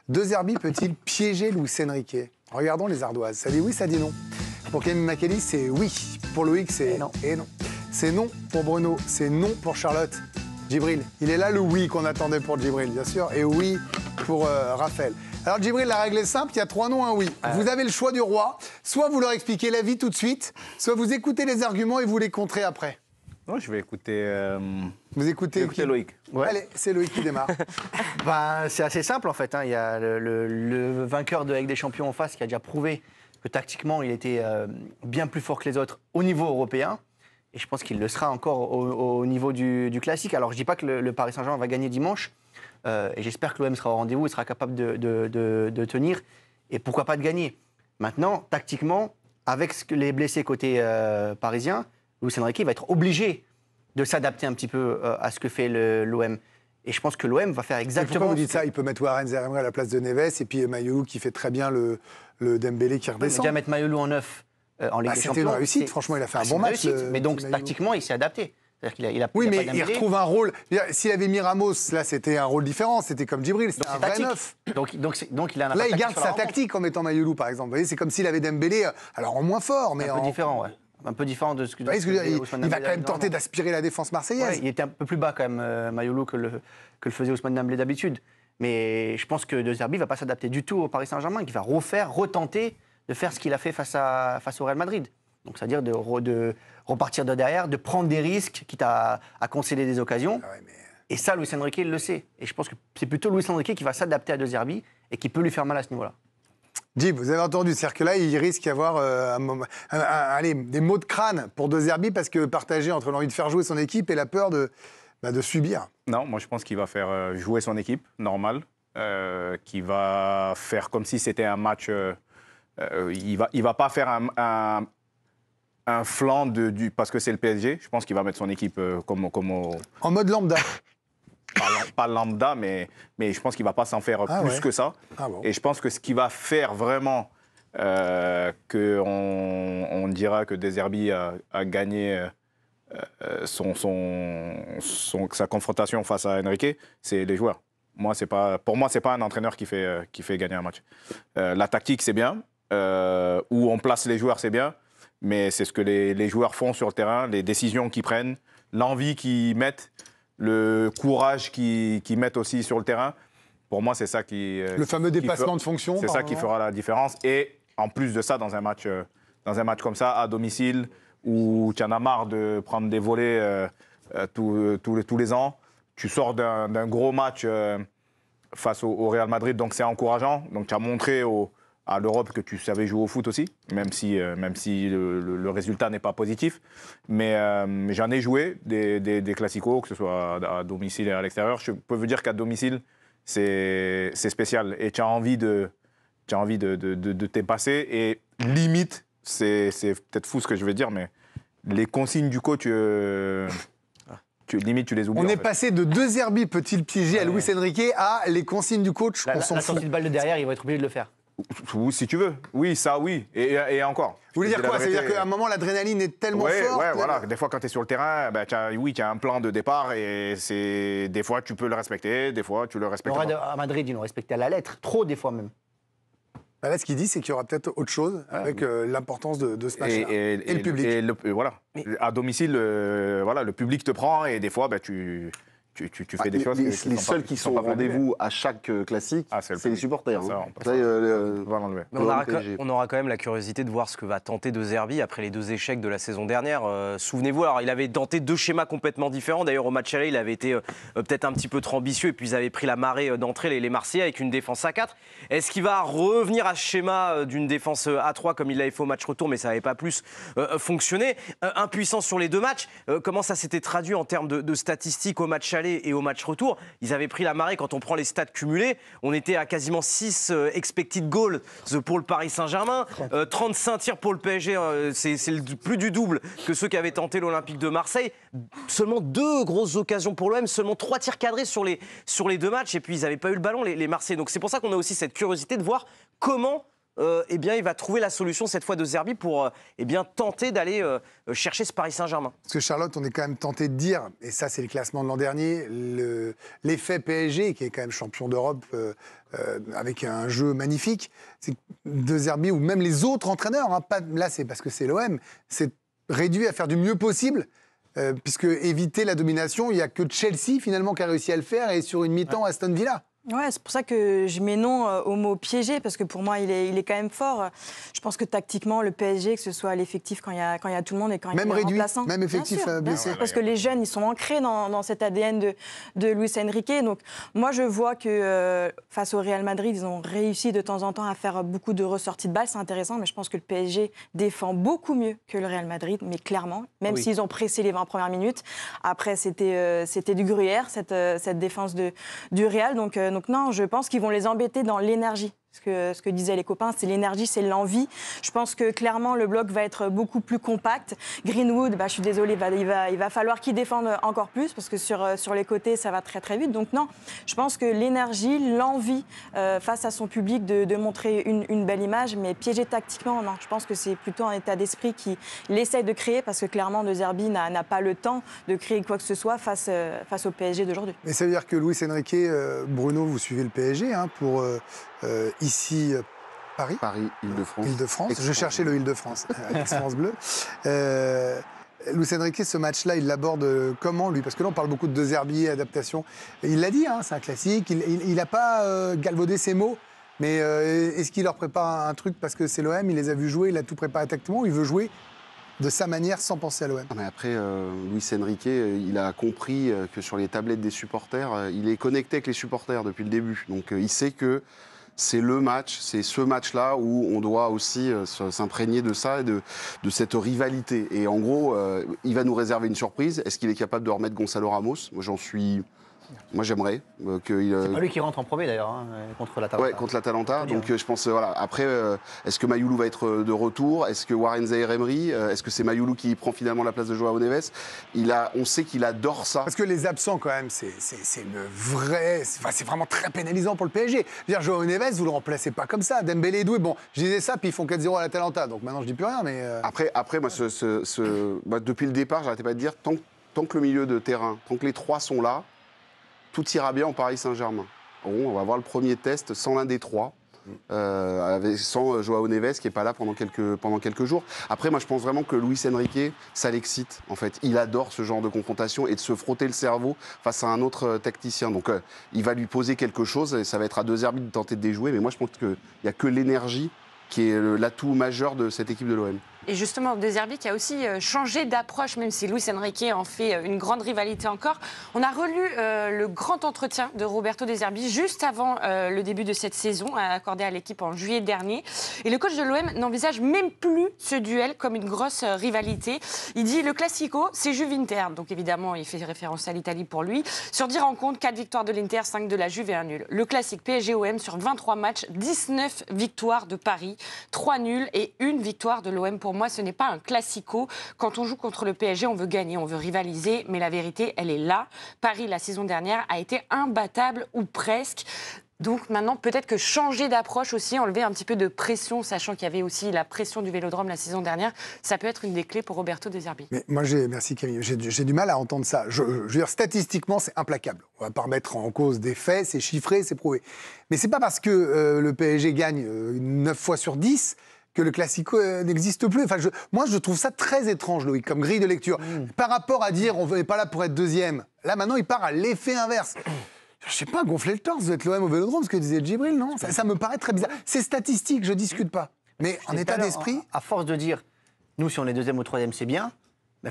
De Zerbi peut-il piéger Luis Enrique? Regardons les ardoises. Ça dit oui, ça dit non. Pour Camille Macali, c'est oui. Pour Loïc, c'est non. Et non. C'est non pour Bruno, c'est non pour Charlotte. Djibril, il est là le oui qu'on attendait pour Djibril, bien sûr, et oui pour Raphaël. Alors Djibril, la règle est simple, il y a 3 noms, un oui. Vous avez le choix du roi, soit vous leur expliquez la vie tout de suite, soit vous écoutez les arguments et vous les contrez après. Non, je vais écouter... Vous écoutez Loïc. Ouais. Allez, c'est Loïc qui démarre. C'est assez simple en fait. Il y a le vainqueur de Ligue des Champions en face qui a déjà prouvé que tactiquement il était bien plus fort que les autres au niveau européen. Et je pense qu'il le sera encore au niveau du classique. Alors je ne dis pas que le Paris Saint-Germain va gagner dimanche. Et j'espère que l'OM sera au rendez-vous, il sera capable de tenir. Et pourquoi pas de gagner. Maintenant, tactiquement, avec les blessés côté parisien, Luis Enrique va être obligé de s'adapter un petit peu à ce que fait l'OM. Et je pense que l'OM va faire exactement... Pourquoi vous dites ça? Il peut mettre Warren Zaïre à la place de Neves et puis Mayolou qui fait très bien le Dembélé qui redescend. Déjà mettre Mayolou en 9 en Ligue des Champions. C'était une réussite, franchement, il a fait un bon match. Mais donc, tactiquement, il s'est adapté. Oui, mais il retrouve un rôle... S'il avait mis Ramos, là, c'était un rôle différent. C'était comme Djibril, c'était un vrai neuf. Donc, il a un là, il garde sa tactique en mettant Mayolou, par exemple. Vous voyez, c'est comme s'il avait Dembélé, alors en moins fort, mais un peu différent, ouais. Un peu différent de ce que... Il va quand même tenter d'aspirer la défense marseillaise. Ouais, il était un peu plus bas quand même, Mayolou, que le faisait Ousmane Dembélé d'habitude. Mais je pense que De Zerbi ne va pas s'adapter du tout au Paris Saint-Germain, qui va retenter de faire ce qu'il a fait face au Real Madrid. Donc, c'est-à-dire de repartir de derrière, de prendre des risques, quitte à concéder des occasions. Ah ouais, mais... Et ça, Luis Enrique, il le sait. Et je pense que c'est plutôt Luis Enrique qui va s'adapter à De Zerbi et qui peut lui faire mal à ce niveau-là. Jib, vous avez entendu, c'est-à-dire que là, il risque d'y avoir des maux de crâne pour De Zerbi parce que partagé entre l'envie de faire jouer son équipe et la peur de subir. Non, moi je pense qu'il va faire jouer son équipe, normal, qu'il va faire comme si c'était un match... il va pas faire un flanc parce que c'est le PSG. Je pense qu'il va mettre son équipe comme au... En mode lambda. Pas lambda, mais je pense qu'il ne va pas s'en faire plus que ça. Ah bon. Et je pense que ce qui va faire vraiment qu'on dira que De Zerbi a gagné sa confrontation face à Enrique, c'est les joueurs. Pour moi, ce n'est pas un entraîneur qui fait gagner un match. La tactique, c'est bien. Où on place les joueurs, c'est bien. Mais c'est ce que les joueurs font sur le terrain, les décisions qu'ils prennent, l'envie qu'ils mettent, le courage qu'ils mettent aussi sur le terrain. Pour moi, c'est ça qui... Le fameux dépassement de fonction. C'est ça qui fera la différence. Et en plus de ça, dans un match comme ça, à domicile, où tu en as marre de prendre des volets tous les ans, tu sors d'un gros match face au Real Madrid, donc c'est encourageant. Donc tu as montré à l'Europe que tu savais jouer au foot aussi, même si le résultat n'est pas positif. Mais j'en ai joué des classicos, que ce soit à domicile et à l'extérieur. Je peux vous dire qu'à domicile, c'est spécial. Et tu as envie de t'épasser. Et limite, c'est peut-être fou ce que je vais dire, mais les consignes du coach... limite, tu les oublies. On est passé de De Zerbi peut-il piéger à Luis Enrique à les consignes du coach. La sortie de balle de derrière, il va être obligé de le faire. Si tu veux. Oui, ça, oui. Et encore. Vous voulez dire quoi? Ça veut dire qu'à un moment, l'adrénaline est tellement forte? Ouais, voilà. Des fois, quand tu es sur le terrain, tu as un plan de départ et des fois, tu peux le respecter, des fois, tu le respectes pas. À Madrid, ils l'ont respecté à la lettre. Trop, des fois même. Là, ce qu'il dit, c'est qu'il y aura peut-être autre chose avec l'importance de ce match-là. Et le public. Voilà. À domicile, le public te prend et des fois, tu fais des choses. Les seuls qui sont au rendez-vous à chaque classique, c'est les supporters. On aura quand même la curiosité de voir ce que va tenter De Zerbi après les 2 échecs de la saison dernière. Souvenez-vous, alors il avait tenté 2 schémas complètement différents. D'ailleurs, au match aller, il avait été peut-être un petit peu trop ambitieux et puis ils avaient pris la marée d'entrée, les Marseillais, avec une défense à 4. Est-ce qu'il va revenir à ce schéma d'une défense à 3 comme il l'avait fait au match retour, mais ça n'avait pas plus fonctionné? Impuissance sur les 2 matchs. Comment ça s'était traduit en termes de statistiques au match aller et au match retour? Ils avaient pris la marée. Quand on prend les stats cumulés, on était à quasiment 6 expected goals pour le Paris Saint-Germain, 35 tirs pour le PSG, c'est plus du double que ceux qui avaient tenté l'Olympique de Marseille. Seulement 2 grosses occasions pour l'OM, seulement 3 tirs cadrés sur les 2 matchs, et puis ils n'avaient pas eu le ballon, les Marseillais. Donc c'est pour ça qu'on a aussi cette curiosité de voir comment eh bien, il va trouver la solution cette fois de Zerbi pour eh bien, tenter d'aller chercher ce Paris Saint-Germain. Parce que Charlotte, on est quand même tenté de dire, et ça c'est le classement de l'an dernier, l'effet PSG, qui est quand même champion d'Europe avec un jeu magnifique, c'est que De Zerbi, ou même les autres entraîneurs, hein, pas, là c'est parce que c'est l'OM, c'est réduit à faire du mieux possible. Puisque éviter la domination, il n'y a que Chelsea finalement qui a réussi à le faire, et sur une mi-temps Aston Villa. Ouais, c'est pour ça que je mets non au mot piégé, parce que pour moi, il est quand même fort. Je pense que tactiquement, le PSG, que ce soit l'effectif quand il y a tout le monde et quand il y a les remplaçants. Même effectif blessé. Parce que les jeunes, ils sont ancrés dans cet ADN de Luis Enrique. Donc moi, je vois que face au Real Madrid, ils ont réussi de temps en temps à faire beaucoup de ressorties de balles. C'est intéressant, mais je pense que le PSG défend beaucoup mieux que le Real Madrid, mais clairement, même s'ils ont pressé les 20 premières minutes. Après, c'était du gruyère, cette défense du Real. Donc non, je pense qu'ils vont les embêter dans l'énergie. Ce que disaient les copains, c'est l'énergie, c'est l'envie. Je pense que clairement, le bloc va être beaucoup plus compact. Greenwood, je suis désolée, il va falloir qu'il défende encore plus, parce que sur les côtés, ça va très très vite. Donc non, je pense que l'énergie, l'envie face à son public de montrer une belle image, mais piégé tactiquement, non. Je pense que c'est plutôt un état d'esprit qu'il essaye de créer, parce que clairement, De Zerbi n'a pas le temps de créer quoi que ce soit face au PSG d'aujourd'hui. Mais ça veut dire que Luis Enrique, Bruno, vous suivez le PSG pour... ici, Paris. Paris, Île-de-France. Île-de-France. Je cherchais le Île-de-France, Aix-France Bleu. Luis Enrique, ce match-là, il l'aborde comment, lui? Parce que là, on parle beaucoup de Zerbi, adaptation. Il l'a dit, hein, c'est un classique. Il n'a pas galvaudé ses mots. Mais est-ce qu'il leur prépare un truc parce que c'est l'OM, il les a vus jouer, il a tout préparé tactiquement, ou il veut jouer de sa manière sans penser à l'OM? Mais après, Luis Enrique, il a compris que sur les tablettes des supporters, il est connecté avec les supporters depuis le début. Donc il sait que c'est le match, c'est ce match-là où on doit aussi s'imprégner de ça et de cette rivalité. Et en gros, il va nous réserver une surprise. Est-ce qu'il est capable de remettre Gonzalo Ramos? Moi, j'aimerais qu'il... C'est pas lui qui rentre en premier, d'ailleurs, hein, contre l'Atalanta. Oui, contre l'Atalanta. Donc, je pense, voilà. Après, est-ce que Mayoulou va être de retour? Est-ce que Warren Zaïre-Emery? Est-ce que c'est Mayoulou qui prend finalement la place de Joao Neves? On sait qu'il adore ça. Parce que les absents, quand même, c'est le vrai... c'est vraiment très pénalisant pour le PSG. Je veux dire, Joao Neves, vous le remplacez pas comme ça. Dembélé et Doué, bon, je disais ça, puis ils font 4-0 à l'Atalanta. Donc maintenant, je dis plus rien, mais... Après moi, depuis le départ, j'arrêtais pas de dire, tant que le milieu de terrain, tant que les trois sont là, tout ira bien en Paris Saint-Germain. Bon, on va voir le premier test sans l'un des trois, sans Joao Neves qui n'est pas là pendant quelques jours. Après, moi, je pense vraiment que Luis Enrique, ça l'excite, en fait. Il adore ce genre de confrontation et de se frotter le cerveau face à un autre tacticien. Donc, il va lui poser quelque chose et ça va être à De Zerbi de tenter de déjouer. Mais moi, je pense qu'il n'y a que l'énergie qui est l'atout majeur de cette équipe de l'OM. Et justement, De Zerbi qui a aussi changé d'approche, même si Luis Enrique en fait une grande rivalité encore. On a relu le grand entretien de Roberto De Zerbi juste avant le début de cette saison, accordé à l'équipe en juillet dernier. Et le coach de l'OM n'envisage même plus ce duel comme une grosse rivalité. Il dit le Classico, c'est Juve Inter. Donc évidemment, il fait référence à l'Italie pour lui. Sur 10 rencontres, 4 victoires de l'Inter, 5 de la Juve et 1 nul. Le classique PSG-OM sur 23 matchs, 19 victoires de Paris, 3 nuls et 1 victoire de l'OM. Pour moi, ce n'est pas un classico. Quand on joue contre le PSG, on veut gagner, on veut rivaliser, mais la vérité, elle est là. Paris, la saison dernière, a été imbattable ou presque. Donc maintenant, peut-être que changer d'approche aussi, enlever un petit peu de pression, sachant qu'il y avait aussi la pression du Vélodrome la saison dernière, ça peut être une des clés pour Roberto De Zerbi. Mais moi, merci Camille, j'ai du mal à entendre ça. Je veux dire, statistiquement, c'est implacable. On ne va pas remettre en cause des faits, c'est chiffré, c'est prouvé. Mais c'est pas parce que le PSG gagne 9 fois sur 10 que le Classico n'existe plus. Enfin, moi, je trouve ça très étrange, Loïc, comme grille de lecture. Par rapport à dire on n'est pas là pour être deuxième, là, maintenant, il part à l'effet inverse. Je sais pas, gonfler le torse, vous êtes l'OM au Vélodrome, ce que disait Djibril, non? Ça me paraît très bizarre. C'est statistique, je discute pas. Mais en état d'esprit... À force de dire, nous, si on est deuxième ou troisième, c'est bien,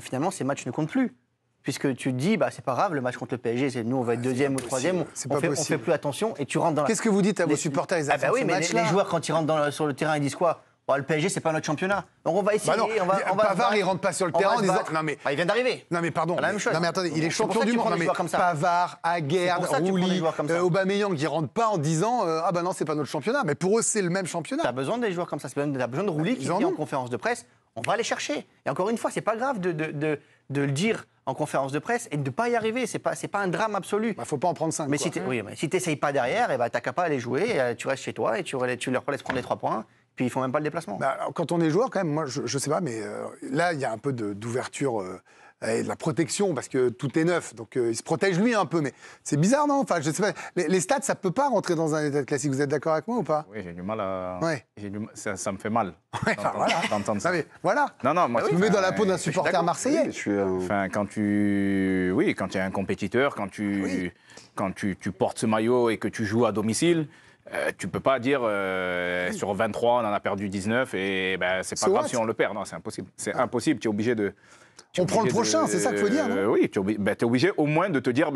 finalement, ces matchs ne comptent plus. Puisque tu te dis, c'est pas grave, le match contre le PSG, c'est nous, on va être deuxième ou troisième, on fait plus attention, et tu rentres dans la... Qu'est-ce que vous dites à vos supporters, les affaires oui, mais les joueurs, quand ils rentrent sur le terrain, ils disent quoi? Le PSG, c'est pas notre championnat. Donc on va essayer. Pavard, il rentre pas sur le terrain en disant. Non mais il vient d'arriver. Non mais pardon. La même chose. Non mais attendez, il est champion du monde. Pavard, Aguerd, Rouli, Aubameyang, qui rentrent pas en disant non, c'est pas notre championnat. Mais pour eux, c'est le même championnat. T'as besoin des joueurs comme ça. T'as besoin de Rouli qui dit en conférence de presse, on va aller chercher. Et encore une fois, c'est pas grave de le dire en conférence de presse et de ne pas y arriver. C'est pas un drame absolu. Faut pas en prendre 5. Mais si tu n'essayes pas derrière, t'as qu'à pas aller jouer, tu restes chez toi et tu leur laisses prendre les 3 points. Puis ils font même pas le déplacement. Bah, alors, quand on est joueur, quand même, moi, je sais pas, mais là, il y a un peu d'ouverture et de la protection, parce que tout est neuf, donc il se protège lui un peu, mais c'est bizarre, non? Enfin, je sais pas, les stats, ça peut pas rentrer dans un état de classique, vous êtes d'accord avec moi ou pas? Oui, j'ai du mal à. Ouais. Ça me fait mal Ouais, enfin, voilà. d'entendre ça. Non, mais voilà. Non, moi, Je me mets dans la peau d'un supporter marseillais. Enfin, quand tu es un compétiteur, quand tu portes ce maillot et que tu joues à domicile, tu peux pas dire sur 23 on en a perdu 19 et ben c'est pas grave si on le perd. Non, c'est impossible. C'est impossible. Tu es obligé de. On prend le prochain, c'est ça qu'il faut dire, non? Oui, tu es obligé au moins de te dire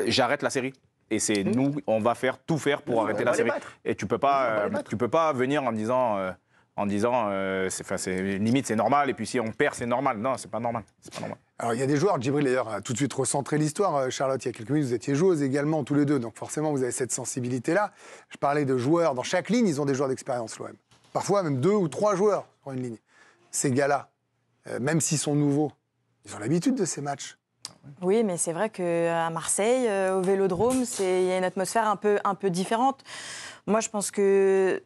j'arrête la série. Et c'est nous, on va tout faire pour arrêter la série. Et tu peux pas venir en disant. Limite c'est normal, et puis si on perd c'est normal. Non, c'est pas normal. Alors il y a des joueurs, Djibril d'ailleurs a tout de suite recentré l'histoire, Charlotte, il y a quelques minutes vous étiez joueuse également tous les deux, donc forcément vous avez cette sensibilité-là. Je parlais de joueurs, dans chaque ligne ils ont des joueurs d'expérience l'OM. Parfois même 2 ou 3 joueurs sur une ligne. Ces gars-là, même s'ils sont nouveaux, ils ont l'habitude de ces matchs. Oui, mais c'est vrai qu'à Marseille, au Vélodrome, il y a une atmosphère un peu différente. Moi, je pense que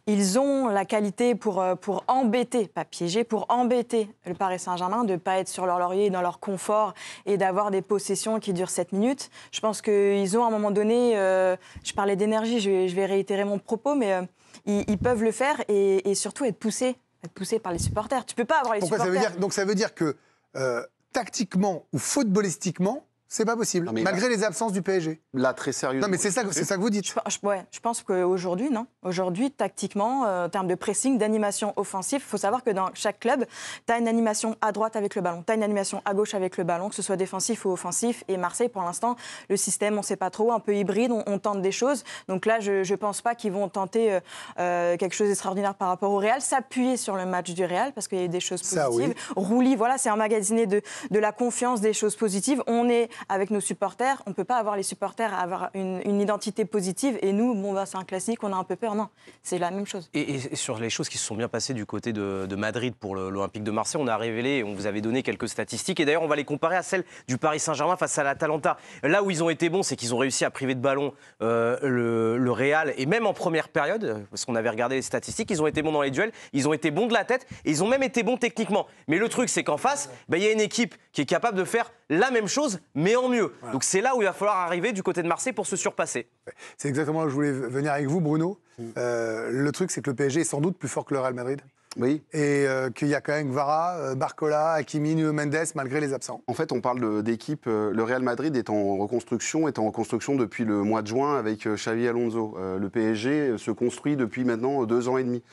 ils ont la qualité pour embêter, pas piéger, pour embêter le Paris Saint-Germain, de ne pas être sur leur laurier, dans leur confort et d'avoir des possessions qui durent 7 minutes. Je pense qu'ils ont à un moment donné, je parlais d'énergie, je vais réitérer mon propos, mais ils peuvent le faire et surtout être poussés par les supporters. Tu ne peux pas avoir les supporters. Donc ça veut dire que tactiquement ou footballistiquement, c'est pas possible, malgré les absences du PSG. Là, très sérieusement. Non, mais c'est ça que vous dites. Je pense qu'aujourd'hui, non. Aujourd'hui, tactiquement, en termes de pressing, d'animation offensive, il faut savoir que dans chaque club, tu as une animation à droite avec le ballon, tu as une animation à gauche avec le ballon, que ce soit défensif ou offensif. Et Marseille, pour l'instant, le système, on ne sait pas trop, un peu hybride, on tente des choses. Donc là, je ne pense pas qu'ils vont tenter quelque chose d'extraordinaire par rapport au Real, s'appuyer sur le match du Real, parce qu'il y a eu des choses positives. Ça, oui. Rouli, voilà, c'est emmagasiner de la confiance, des choses positives. On est avec nos supporters, on ne peut pas avoir les supporters à avoir une identité positive et nous, c'est un classique, on a un peu peur. Non, c'est la même chose. Et sur les choses qui se sont bien passées du côté de Madrid pour l'Olympique de Marseille, on a révélé, on vous avait donné quelques statistiques et d'ailleurs on va les comparer à celles du Paris Saint-Germain face à l'Atalanta. Là où ils ont été bons, c'est qu'ils ont réussi à priver de ballon le Real et même en première période, parce qu'on avait regardé les statistiques, ils ont été bons dans les duels, ils ont été bons de la tête et ils ont même été bons techniquement. Mais le truc, c'est qu'en face, il y a une équipe qui est capable de faire la même chose, mais en mieux. Voilà. Donc c'est là où il va falloir arriver du côté de Marseille pour se surpasser. C'est exactement là où je voulais venir avec vous, Bruno. Le truc, c'est que le PSG est sans doute plus fort que le Real Madrid. Oui. Et qu'il y a quand même Kvara, Barcola, Hakimi, Nuno Mendes, malgré les absents. En fait, on parle d'équipe. Le Real Madrid est en reconstruction depuis le mois de juin avec Xavi Alonso. Le PSG se construit depuis maintenant 2 ans et demi.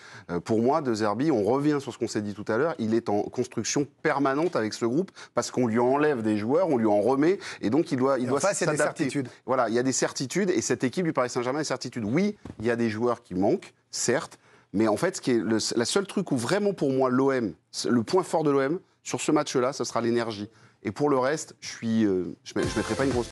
Pour moi, De Zerbi, on revient sur ce qu'on s'est dit tout à l'heure, il est en construction permanente avec ce groupe parce qu'on lui enlève des joueurs, on lui en remet, et donc il doit s'adapter. Il y a des certitudes. Voilà, il y a des certitudes, et cette équipe du Paris Saint-Germain a des certitudes. Oui, il y a des joueurs qui manquent, certes, mais en fait, la seule truc où vraiment pour moi l'OM, le point fort de l'OM sur ce match-là, ce sera l'énergie. Et pour le reste, je mettrai pas une grosse